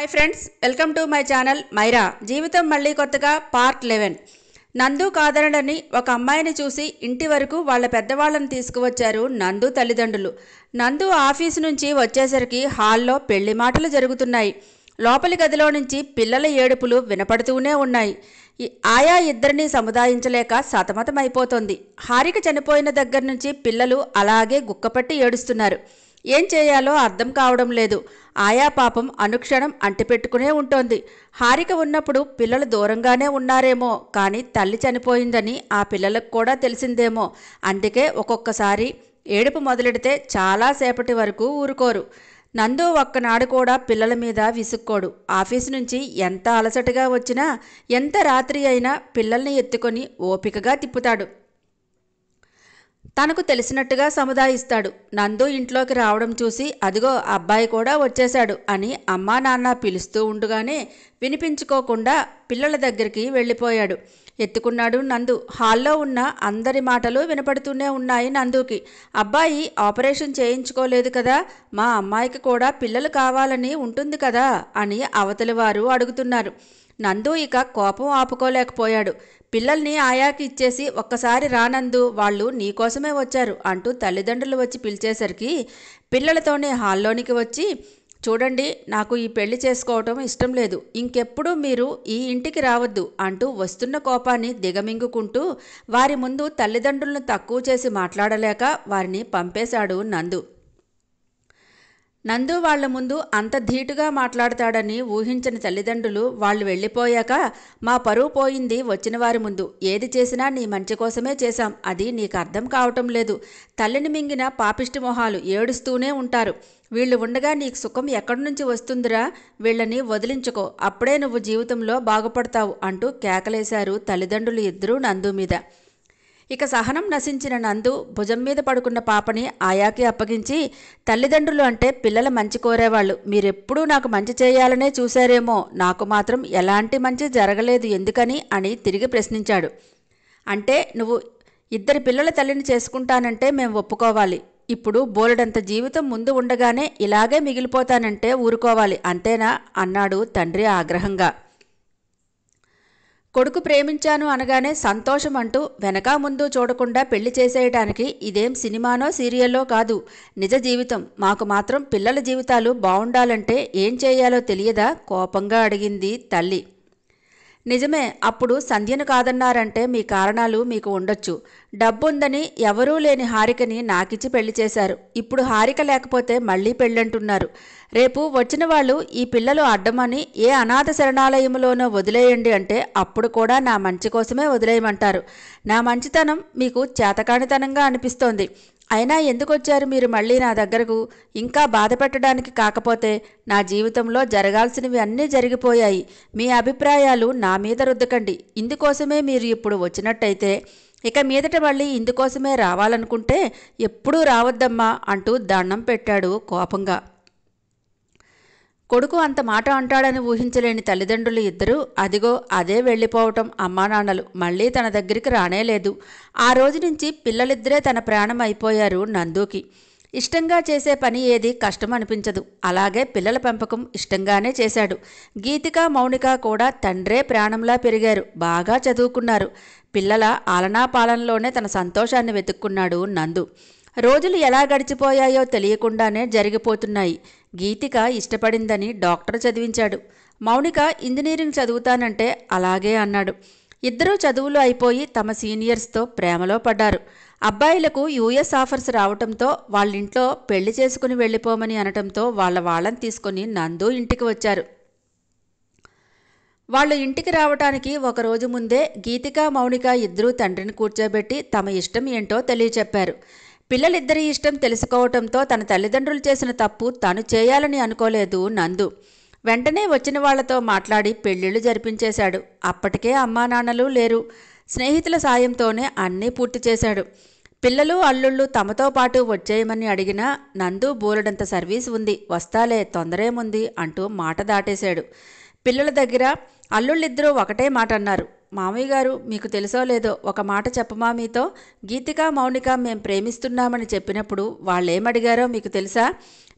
Hi friends, welcome to my channel మైరా జీవితం మళ్ళీ కొత్తగా పార్ట్ 11. నందు కాదనడని ఒక అమ్మాయిని చూసి ఇంటి వరకు వాళ్ళ పెద్దవాళ్ళని తీసుకువచ్చారు నందు తల్లిదండ్రులు. నందు ఆఫీసు నుంచి వచ్చేసరికి హాల్లో పెళ్లి మాటలు జరుగుతున్నాయి. లోపలి గదిలో నుంచి పిల్లల ఏడుపులు వినపడుతూనే ఉన్నాయి. ఆయా ఇద్దరిని సముదాయించలేక సతమతమైపోతోంది. హారిక చనిపోయిన దగ్గర నుంచి పిల్లలు అలాగే గుక్కపట్టి ఏడుస్తున్నారు. ఏం చేయాలో అర్థం కావడం లేదు. ఆయా పాపం అనుక్షణం అంటిపెట్టుకునే ఉంటోంది. హారిక ఉన్నప్పుడు పిల్లలు దూరంగానే ఉన్నారేమో, కానీ తల్లి చనిపోయిందని ఆ పిల్లలకు కూడా తెలిసిందేమో. అందుకే ఒక్కొక్కసారి ఏడుపు మొదలెడితే చాలాసేపటి వరకు ఊరుకోరు. నందు ఒక్కనాడు కూడా పిల్లల మీద విసుక్కోడు. ఆఫీసు నుంచి ఎంత అలసటగా వచ్చినా, ఎంత రాత్రి అయినా పిల్లల్ని ఎత్తుకొని ఓపికగా తిప్పుతాడు. తనకు తెలిసినట్టుగా సముదాయిస్తాడు. నందు ఇంట్లోకి రావడం చూసి అదిగో అబ్బాయి కూడా వచ్చేశాడు అని అమ్మా నాన్న పిలుస్తూ ఉండగానే వినిపించుకోకుండా పిల్లల దగ్గరికి వెళ్ళిపోయాడు. ఎత్తుకున్నాడు నందు. హాల్లో ఉన్న అందరి మాటలు వినపడుతూనే ఉన్నాయి నందుకి. అబ్బాయి ఆపరేషన్ చేయించుకోలేదు కదా, మా అమ్మాయికి కూడా పిల్లలు కావాలని ఉంటుంది కదా అని అవతలి వారు అడుగుతున్నారు. నందు ఇక కోపం ఆపుకోలేకపోయాడు. పిల్లల్ని ఆయాకి ఇచ్చేసి ఒక్కసారి రానందు, వాళ్ళు నీకోసమే వచ్చారు అంటూ తల్లిదండ్రులు వచ్చి పిలిచేసరికి పిల్లలతోనే హాల్లోనికి వచ్చి, చూడండి, నాకు ఈ పెళ్లి చేసుకోవటం ఇష్టం లేదు, ఇంకెప్పుడు మీరు ఈ ఇంటికి రావద్దు అంటూ వస్తున్న కోపాన్ని దిగమింగుకుంటూ వారి ముందు తల్లిదండ్రులను తక్కువ చేసి మాట్లాడలేక వారిని పంపేశాడు నందు. నందు వాళ్ల ముందు అంత ధీటుగా మాట్లాడతాడని ఊహించని తల్లిదండ్రులు వాళ్ళు వెళ్ళిపోయాక, మా పరువు పోయింది వచ్చిన వారి ముందు, ఏది చేసినా నీ మంచి కోసమే చేశాం, అది నీకు అర్థం కావటం లేదు, తల్లిని మింగిన పాపిష్టి మొహాలు ఏడుస్తూనే ఉంటారు, వీళ్ళు ఉండగా నీకు సుఖం ఎక్కడి నుంచి వస్తుందిరా, వీళ్ళని వదిలించుకో, అప్పుడే నువ్వు జీవితంలో బాగుపడతావు అంటూ కేకలేశారు తల్లిదండ్రులు ఇద్దరూ నందు మీద. ఇక సహనం నశించిన నందు భుజం మీద పడుకున్న పాపని ఆయాకి అప్పగించి, తల్లిదండ్రులు అంటే పిల్లల మంచి కోరేవాళ్ళు, మీరెప్పుడూ నాకు మంచి చేయాలనే చూశారేమో, నాకు మాత్రం ఎలాంటి మంచి జరగలేదు ఎందుకని అని తిరిగి ప్రశ్నించాడు. అంటే నువ్వు ఇద్దరి పిల్లల తల్లిని చేసుకుంటానంటే మేము ఒప్పుకోవాలి, ఇప్పుడు బోలెడంత జీవితం ముందు ఉండగానే ఇలాగే మిగిలిపోతానంటే ఊరుకోవాలి అంతేనా అన్నాడు తండ్రి ఆగ్రహంగా. కొడుకు ప్రేమించాను అనగానే సంతోషం అంటూ వెనక ముందు చూడకుండా పెళ్లి చేసేయటానికి ఇదేం సినిమానో సీరియల్లో కాదు, నిజ జీవితం, మాకు మాత్రం పిల్లల జీవితాలు బావుండాలంటే ఏం చేయాలో తెలియదా కోపంగా అడిగింది తల్లి. నిజమే, అప్పుడు సంధ్యను కాదన్నారంటే మీ కారణాలు మీకు ఉండొచ్చు, డబ్బుందని ఎవరూ లేని హారికని నాకిచ్చి పెళ్లి చేశారు, ఇప్పుడు హారిక లేకపోతే మళ్లీ పెళ్ళంటున్నారు, రేపు వచ్చిన వాళ్ళు ఈ పిల్లలు అడ్డమని ఏ అనాథ శరణాలయంలోనో వదిలేయండి అంటే అప్పుడు కూడా నా మంచి కోసమే వదిలేయమంటారు, నా మంచితనం మీకు చేతకానితనంగా అనిపిస్తోంది, అయినా ఎందుకొచ్చారు మీరు మళ్ళీ నా దగ్గరకు, ఇంకా బాధ పెట్టడానికి కాకపోతే, నా జీవితంలో జరగాల్సినవి అన్నీ జరిగిపోయాయి, మీ అభిప్రాయాలు నా మీద రుద్దకండి, ఇందుకోసమే మీరు ఇప్పుడు వచ్చినట్టయితే ఇక మీదట మళ్ళీ ఇందుకోసమే రావాలనుకుంటే ఎప్పుడూ రావద్దమ్మా అంటూ దండం పెట్టాడు కోపంగా. కొడుకు అంత మాట అంటాడని ఊహించలేని తల్లిదండ్రులు ఇద్దరూ అదిగో అదే వెళ్ళిపోవటం అమ్మానాన్నలు మళ్లీ తన దగ్గరికి రానేలేదు. ఆ రోజు నుంచి పిల్లలిద్దరే తన ప్రాణం అయిపోయారు నందుకి. ఇష్టంగా చేసే పని ఏది కష్టం అనిపించదు. అలాగే పిల్లల పెంపకం ఇష్టంగానే చేశాడు. గీతిక, మౌనిక కూడా తండ్రే ప్రాణంలా పెరిగారు, బాగా చదువుకున్నారు. పిల్లల ఆలనా పాలనలోనే తన సంతోషాన్ని వెతుక్కున్నాడు నందు. రోజులు ఎలా గడిచిపోయాయో తెలియకుండానే జరిగిపోతున్నాయి. గీతిక ఇష్టపడిందని డాక్టర్ చదివించాడు. మౌనిక ఇంజనీరింగ్ చదువుతానంటే అలాగే అన్నాడు. ఇద్దరూ చదువులు అయిపోయి తమ సీనియర్స్తో ప్రేమలో పడ్డారు. అబ్బాయిలకు యూఎస్ ఆఫర్స్ రావటంతో వాళ్ళింట్లో పెళ్లి చేసుకుని వెళ్ళిపోమని అనటంతో వాళ్ళని తీసుకుని నందు ఇంటికి వచ్చారు. వాళ్ళు ఇంటికి రావటానికి ఒకరోజు ముందే గీతిక, మౌనిక ఇద్దరూ తండ్రిని కూర్చోబెట్టి తమ ఇష్టం ఏంటో తెలియచెప్పారు. పిల్లలిద్దరి ఇష్టం తెలుసుకోవటంతో తన తల్లిదండ్రులు చేసిన తప్పు తను చేయాలని అనుకోలేదు నందు. వెంటనే వచ్చిన వాళ్లతో మాట్లాడి పెళ్లిళ్లు జరిపించేశాడు. అప్పటికే అమ్మా నాన్నలు లేరు. స్నేహితుల సాయంతోనే అన్నీ పూర్తి చేశాడు. పిల్లలు అల్లుళ్ళు తమతో పాటు వచ్చేయమని అడిగినా నందు బోలెడంత సర్వీస్ ఉంది, వస్తాలే, తొందరేముంది అంటూ మాట దాటేశాడు. పిల్లల దగ్గర అల్లుళ్ళిద్దరూ ఒకటే మాట అన్నారు. మామయ్య గారు, మీకు తెలుసో లేదో ఒక మాట చెప్పమా మీతో, గీతిక, మౌనిక మేం ప్రేమిస్తున్నామని చెప్పినప్పుడు వాళ్ళేమడిగారో మీకు తెలుసా,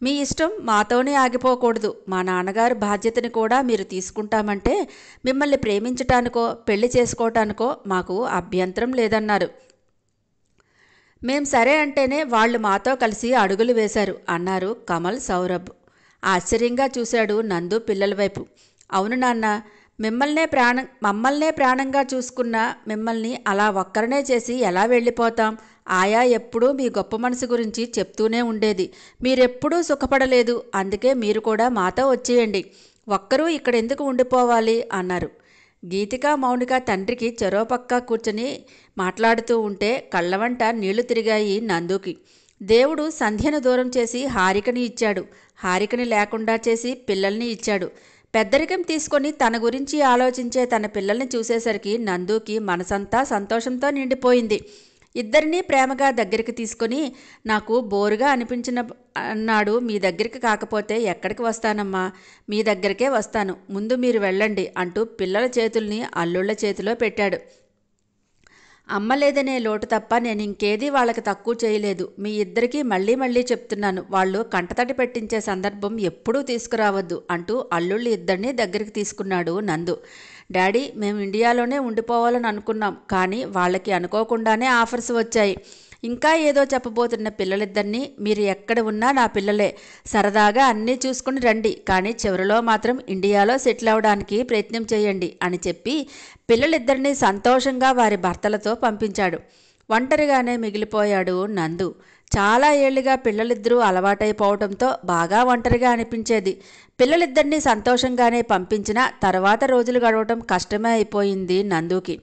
మీ ఇష్టం, మాతోనే ఆగిపోకూడదు. మా నాన్నగారు బాధ్యతని కూడా మీరు తీసుకుంటామంటే మిమ్మల్ని ప్రేమించటానికో పెళ్లి చేసుకోవటానికో మాకు అభ్యంతరం లేదన్నారు. మేం సరే అంటేనే వాళ్ళు మాతో కలిసి అడుగులు వేశారు అన్నారు కమల్ సౌరభ్. ఆశ్చర్యంగా చూశాడు నందు పిల్లల వైపు. అవును నాన్న, మమ్మల్నే ప్రాణంగా చూసుకున్న మిమ్మల్ని అలా ఒక్కరనే చేసి ఎలా వెళ్ళిపోతాం? ఆయా ఎప్పుడూ మీ గొప్ప మనసు గురించి చెప్తూనే ఉండేది. మీరెప్పుడూ సుఖపడలేదు, అందుకే మీరు కూడా మాతో వచ్చేయండి. ఒక్కరూ ఇక్కడెందుకు ఉండిపోవాలి అన్నారు. గీతిక, మౌనిక తండ్రికి చెరోపక్క కూర్చొని మాట్లాడుతూ ఉంటే కళ్ళవంట నీళ్లు తిరిగాయి నందుకి. దేవుడు సంధ్యను దూరం చేసి హారికని ఇచ్చాడు. హారికని లేకుండా చేసి పిల్లల్ని ఇచ్చాడు. పెద్దరికం తీసుకొని తన గురించి ఆలోచించే తన పిల్లల్ని చూసేసరికి నందుకి మనసంతా సంతోషంతో నిండిపోయింది. ఇద్దరినీ ప్రేమగా దగ్గరికి తీసుకొని, నాకు బోరుగా అన్నాడు, మీ దగ్గరికి కాకపోతే ఎక్కడికి వస్తానమ్మా? మీ దగ్గరికే వస్తాను, ముందు మీరు వెళ్ళండి అంటూ పిల్లల చేతుల్ని అల్లుళ్ల చేతిలో పెట్టాడు. అమ్మ లేదనే లోటు తప్ప నేను ఇంకేదీ వాళ్ళకి తక్కువ చేయలేదు. మీ ఇద్దరికీ మళ్ళీ చెప్తున్నాను, వాళ్ళు కంటతడి పెట్టించే సందర్భం ఎప్పుడూ తీసుకురావద్దు అంటూ అల్లుళ్ళు ఇద్దరినీ దగ్గరికి తీసుకున్నాడు నందు. డాడీ, మేము ఇండియాలోనే ఉండిపోవాలని అనుకున్నాం, కానీ వాళ్ళకి అనుకోకుండానే ఆఫర్స్ వచ్చాయి. ఇంకా ఏదో చెప్పబోతున్న పిల్లలిద్దరినీ, మీరు ఎక్కడ ఉన్నా నా పిల్లలే, సరదాగా అన్నీ చూసుకుని రండి, కానీ చివరిలో మాత్రం ఇండియాలో సెటిల్ అవ్వడానికి ప్రయత్నం చేయండి అని చెప్పి పిల్లలిద్దరినీ సంతోషంగా వారి భర్తలతో పంపించాడు. ఒంటరిగానే మిగిలిపోయాడు నందు. చాలా ఏళ్లుగా పిల్లలిద్దరూ అలవాటైపోవడంతో బాగా ఒంటరిగా అనిపించేది. పిల్లలిద్దరినీ సంతోషంగానే పంపించినా తర్వాత రోజులు గడవటం కష్టమే అయిపోయింది నందుకి.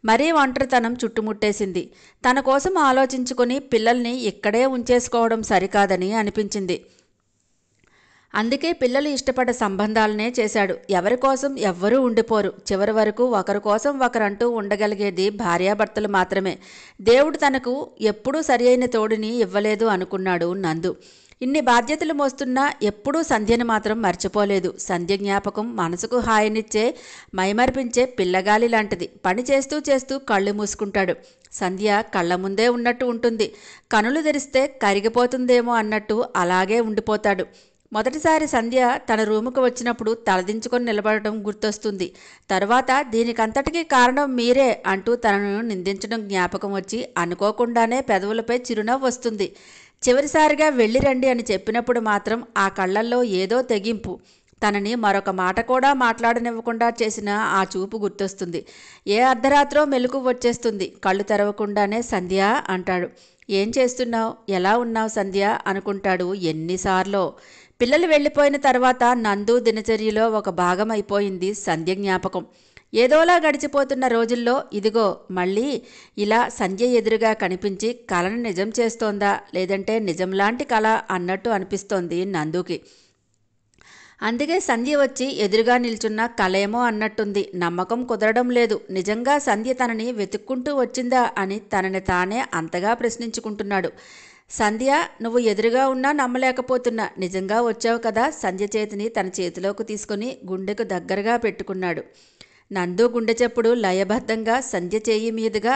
మరీ ఒంటరితనం చుట్టుముట్టేసింది. తన కోసం ఆలోచించుకుని పిల్లల్ని ఇక్కడే ఉంచేసుకోవడం సరికాదని అనిపించింది. అందుకే పిల్లలు ఇష్టపడ్డ సంబంధాలనే చేశాడు. ఎవరి కోసం ఎవ్వరూ ఉండిపోరు. చివరి వరకు ఒకరి కోసం ఒకరంటూ ఉండగలిగేది భార్యాభర్తలు మాత్రమే. దేవుడు తనకు ఎప్పుడూ సరి అయిన తోడుని ఇవ్వలేదు అనుకున్నాడు నందు. ఇన్ని బాధ్యతలు మోస్తున్నా ఎప్పుడూ సంధ్యను మాత్రం మర్చిపోలేదు. సంధ్య జ్ఞాపకం మనసుకు హాయినిచ్చే, మైమర్పించే పిల్లగాలి లాంటిది. పని చేస్తూ చేస్తూ కళ్ళు మూసుకుంటాడు. సంధ్య కళ్ళ ముందే ఉన్నట్టు ఉంటుంది. కనులు తెరిస్తే కరిగిపోతుందేమో అన్నట్టు అలాగే ఉండిపోతాడు. మొదటిసారి సంధ్య తన రూముకు వచ్చినప్పుడు తలదించుకొని నిలబడటం గుర్తొస్తుంది. తరువాత దీనికంతటికీ కారణం మీరే అంటూ తనను నిందించడం జ్ఞాపకం వచ్చి అనుకోకుండానే పెదవులపై చిరునవ్వు వస్తుంది. చివరిసారిగా వెళ్ళిరండి అని చెప్పినప్పుడు మాత్రం ఆ కళ్ళల్లో ఏదో తెగింపు. తనని మరొక మాట కూడా మాట్లాడనివ్వకుండా చేసిన ఆ చూపు గుర్తొస్తుంది. ఏ అర్ధరాత్రో మెలకువ వచ్చేస్తుంది. కళ్ళు తెరవకుండానే సంధ్య అంటాడు. ఏం చేస్తున్నావు? ఎలా ఉన్నావు సంధ్య అనుకుంటాడు ఎన్నిసార్లో. పిల్లలు వెళ్ళిపోయిన తర్వాత నందు దినచర్యలో ఒక భాగం అయిపోయింది సంధ్య జ్ఞాపకం. ఏదోలా గడిచిపోతున్న రోజుల్లో ఇదిగో మళ్ళీ ఇలా సంధ్య ఎదురుగా కనిపించి కలను నిజం చేస్తోందా, లేదంటే నిజంలాంటి కళ అన్నట్టు అనిపిస్తోంది నందుకి. అందుకే సంధ్య వచ్చి ఎదురుగా నిల్చున్న కలేమో అన్నట్టుంది. నమ్మకం కుదరడం లేదు. నిజంగా సంధ్య తనని వెతుక్కుంటూ వచ్చిందా అని తనని తానే అంతగా ప్రశ్నించుకుంటున్నాడు. సంధ్య, నువ్వు ఎదురుగా ఉన్నా నమ్మలేకపోతున్నా. నిజంగా వచ్చావు కదా? సంధ్య చేతిని తన చేతిలోకి తీసుకుని గుండెకు దగ్గరగా పెట్టుకున్నాడు. నందు గుండె చప్పుడు లయబద్ధంగా సంధ్య చేయి మీదుగా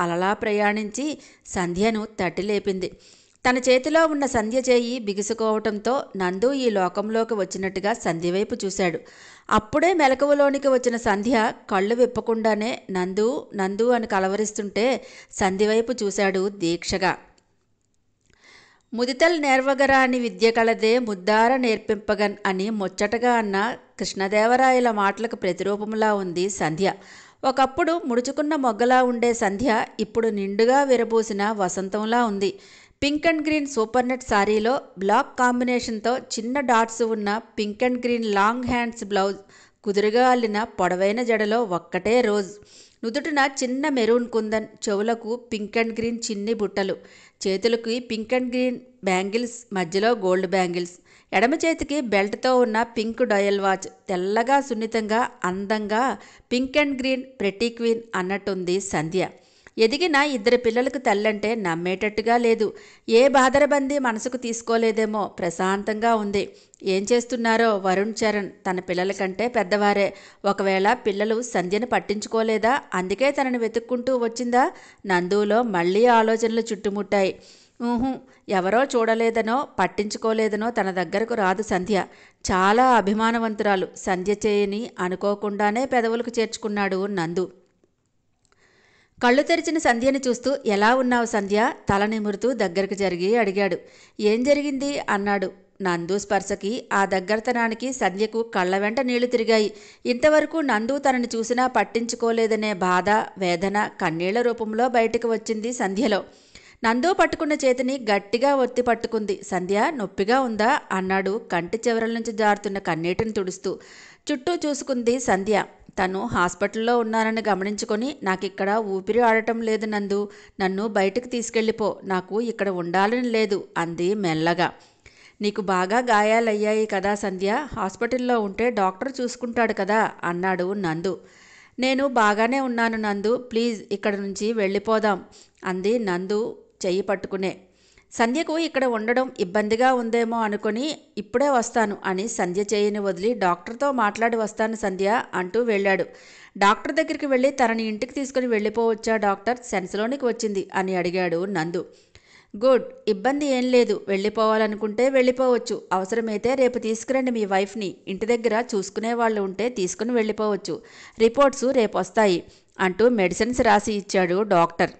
అలలా ప్రయాణించి సంధ్యను తట్టి లేపింది. తన చేతిలో ఉన్న సంధ్య చేయి బిగుసుకోవటంతో నందు ఈ లోకంలోకి వచ్చినట్టుగా సంధ్య వైపు చూశాడు. అప్పుడే మెలకువలోనికి వచ్చిన సంధ్య కళ్ళు విప్పకుండానే నందు నందు అని కలవరిస్తుంటే సంధ్య వైపు చూశాడు దీక్షగా. ముదితల్ నేర్వగరాని విద్య కలదే ముద్దార నేర్పింపగన్ అని ముచ్చటగా అన్న కృష్ణదేవరాయల మాటలకు ప్రతిరూపంలా ఉంది సంధ్య. ఒకప్పుడు ముడుచుకున్న మొగ్గలా ఉండే సంధ్య ఇప్పుడు నిండుగా విరబూసిన వసంతంలా ఉంది. Pink and green super net సారీలో బ్లాక్ కాంబినేషన్తో చిన్న డాట్స్ ఉన్న pink and green long hands blouse, కుదురుగా అల్లిన పొడవైన జడలో ఒక్కటే రోజ్, నుదుటిన చిన్న మెరూన్ కుందన్, చెవులకు పింక్ అండ్ గ్రీన్ చిన్ని బుట్టలు, చేతులకి పింక్ అండ్ గ్రీన్ బ్యాంగిల్స్, మధ్యలో గోల్డ్ బ్యాంగిల్స్, ఎడమ చేతికి బెల్ట్తో ఉన్న పింక్ డయల్ వాచ్, తెల్లగా సున్నితంగా అందంగా pink and green pretty queen అన్నట్టుంది సంధ్య. ఎదిగిన ఇద్దరు పిల్లలకు తల్లంటే నమ్మేటట్టుగా లేదు. ఏ బాదరబందీ మనసుకు తీసుకోలేదేమో, ప్రశాంతంగా ఉంది. ఏం చేస్తున్నారో వరుణ్ చరణ్ తన పిల్లల కంటే పెద్దవారే. ఒకవేళ పిల్లలు సంధ్యను పట్టించుకోలేదా, అందుకే తనని వెతుక్కుంటూ వచ్చిందా? నందులో మళ్ళీ ఆలోచనలు చుట్టుముట్టాయి. ఊహు, ఎవరో చూడలేదనో పట్టించుకోలేదనో తన దగ్గరకు రాదు సంధ్య. చాలా అభిమానవంతురాలు. సంధ్య చేయని అనుకోకుండానే పెదవులకు చేర్చుకున్నాడు నందు. కళ్ళు తెరిచిన సంధ్యని చూస్తూ ఎలా ఉన్నావు సంధ్య? తల నిమురుతూ దగ్గరకు జరిగి అడిగాడు. ఏం జరిగింది అన్నాడు. నందు స్పర్శకి, ఆ దగ్గరతనానికి సంధ్యకు కళ్ళ వెంట నీళ్లు తిరిగాయి. ఇంతవరకు నందు తనని చూసినా పట్టించుకోలేదనే బాధ, వేదన కన్నీళ్ల రూపంలో బయటకు వచ్చింది సంధ్యలో. నందు పట్టుకున్న చేతిని గట్టిగా ఒత్తి పట్టుకుంది. సంధ్య, నొప్పిగా ఉందా అన్నాడు కంటి చివరల నుంచి జారుతున్న కన్నీటిని తుడుస్తూ. చుట్టూ చూసుకుంది సంధ్య. తను హాస్పిటల్లో ఉన్నానని గమనించుకొని, నాకిక్కడ ఊపిరి ఆడటం లేదు నందు, నన్ను బయటకు తీసుకెళ్ళిపో, నాకు ఇక్కడ ఉండాలని లేదు అంది మెల్లగా. నీకు బాగా గాయాలయ్యాయి కదా సంధ్య, హాస్పిటల్లో ఉంటే డాక్టర్ చూసుకుంటాడు కదా అన్నాడు నందు. నేను బాగానే ఉన్నాను నందు, ప్లీజ్ ఇక్కడి నుంచి వెళ్ళిపోదాం అంది నందు చెయ్యి పట్టుకునే. సంధ్యకు ఇక్కడ ఉండడం ఇబ్బందిగా ఉందేమో అనుకుని ఇప్పుడే వస్తాను అని సంధ్య చేయిని వదిలి, డాక్టర్తో మాట్లాడి వస్తాను సంధ్య అంటూ వెళ్ళాడు. డాక్టర్ దగ్గరికి వెళ్ళి తనని ఇంటికి తీసుకుని వెళ్ళిపోవచ్చా డాక్టర్, సెన్స్లోనికి వచ్చింది అని అడిగాడు నందు. గుడ్, ఇబ్బంది ఏం లేదు, వెళ్ళిపోవాలనుకుంటే వెళ్ళిపోవచ్చు. అవసరమైతే రేపు తీసుకురండి మీ వైఫ్ని, ఇంటి దగ్గర చూసుకునే వాళ్ళు ఉంటే తీసుకుని వెళ్ళిపోవచ్చు. రిపోర్ట్స్ రేపు వస్తాయి అంటూ మెడిసిన్స్ రాసి ఇచ్చాడు డాక్టర్.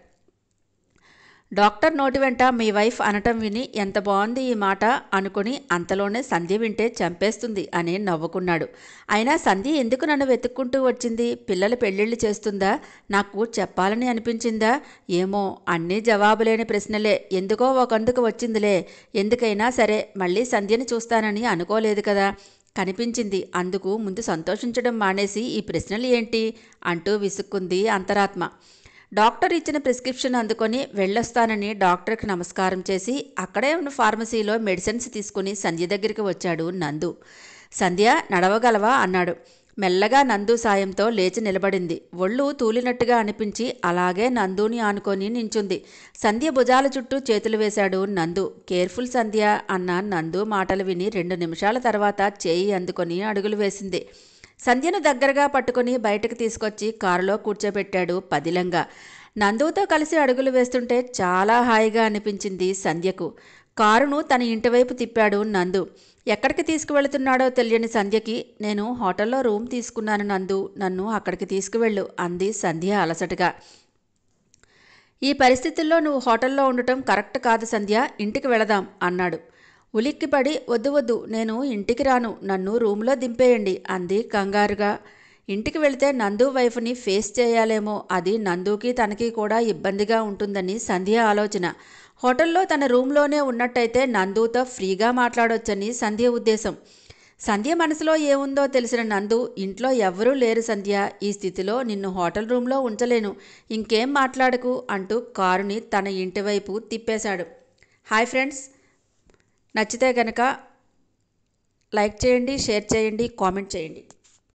డాక్టర్ నోటి వెంట మీ వైఫ్ అనటం విని ఎంత బాగుంది ఈ మాట అనుకుని అంతలోనే సంధ్య వింటే చంపేస్తుంది అని నవ్వుకున్నాడు. అయినా సంధ్య ఎందుకు నన్ను వెతుక్కుంటూ వచ్చింది? పిల్లల పెళ్ళిళ్ళు చేస్తుందా? నాకు చెప్పాలని అనిపించిందా? ఏమో, అన్నీ జవాబులేని ప్రశ్నలే. ఎందుకో ఒకందుకు వచ్చిందిలే. ఎందుకైనా సరే మళ్ళీ సంధ్యని చూస్తానని అనుకోలేదు కదా. కనిపించింది, అందుకు ముందు సంతోషించడం మానేసి ఈ ప్రశ్నలు ఏంటి అంటూ విసుక్కుంది అంతరాత్మ. డాక్టర్ ఇచ్చిన ప్రిస్క్రిప్షన్ అందుకొని వెళ్ళొస్తానని డాక్టర్కి నమస్కారం చేసి అక్కడే ఉన్న ఫార్మసీలో మెడిసిన్స్ తీసుకుని సంధ్య దగ్గరికి వచ్చాడు నందు. సంధ్య, నడవగలవా అన్నాడు. మెల్లగా నందు సాయంతో లేచి నిలబడింది. ఒళ్ళు తూలినట్టుగా అనిపించి అలాగే నందుని ఆనుకొని నించుంది. సంధ్య భుజాల చుట్టూ చేతులు వేశాడు నందు. కేర్ఫుల్ సంధ్య అన్న నందు మాటలు విని 2 నిమిషాల తర్వాత చేయి అందుకొని అడుగులు వేసింది. సంధ్యను దగ్గరగా పట్టుకుని బయటకు తీసుకొచ్చి కారులో కూర్చోబెట్టాడు పదిలంగా. నందుతో కలిసి అడుగులు వేస్తుంటే చాలా హాయిగా అనిపించింది సంధ్యకు. కారును తన ఇంటివైపు తిప్పాడు నందు. ఎక్కడికి తీసుకువెళుతున్నాడో తెలియని సంధ్యకి, నేను హోటల్లో రూమ్ తీసుకున్నాను నందు, నన్ను అక్కడికి తీసుకువెళ్ళు అంది సంధ్య అలసటగా. ఈ పరిస్థితుల్లో నువ్వు హోటల్లో ఉండటం కరెక్ట్ కాదు సంధ్య, ఇంటికి వెళదాం అన్నాడు. ఉలిక్కిపడి, వద్దు వద్దు, నేను ఇంటికి రాను, నన్ను రూమ్లో దింపేయండి అంది కంగారుగా. ఇంటికి వెళితే నందు వైఫ్ని ఫేస్ చేయాలేమో, అది నందుకి తనకి కూడా ఇబ్బందిగా ఉంటుందని సంధ్య ఆలోచన. హోటల్లో తన రూమ్లోనే ఉన్నట్టయితే నందుతో ఫ్రీగా మాట్లాడొచ్చని సంధ్య ఉద్దేశం. సంధ్య మనసులో ఏముందో తెలిసిన నందు, ఇంట్లో ఎవ్వరూ లేరు సంధ్య, ఈ స్థితిలో నిన్ను హోటల్ రూమ్లో ఉంచలేను, ఇంకేం మాట్లాడకు అంటూ కారుని తన ఇంటివైపు తిప్పేశాడు. హాయ్ ఫ్రెండ్స్, నచ్చితే కనుక లైక్ చేయండి, షేర్ చేయండి, కామెంట్ చేయండి.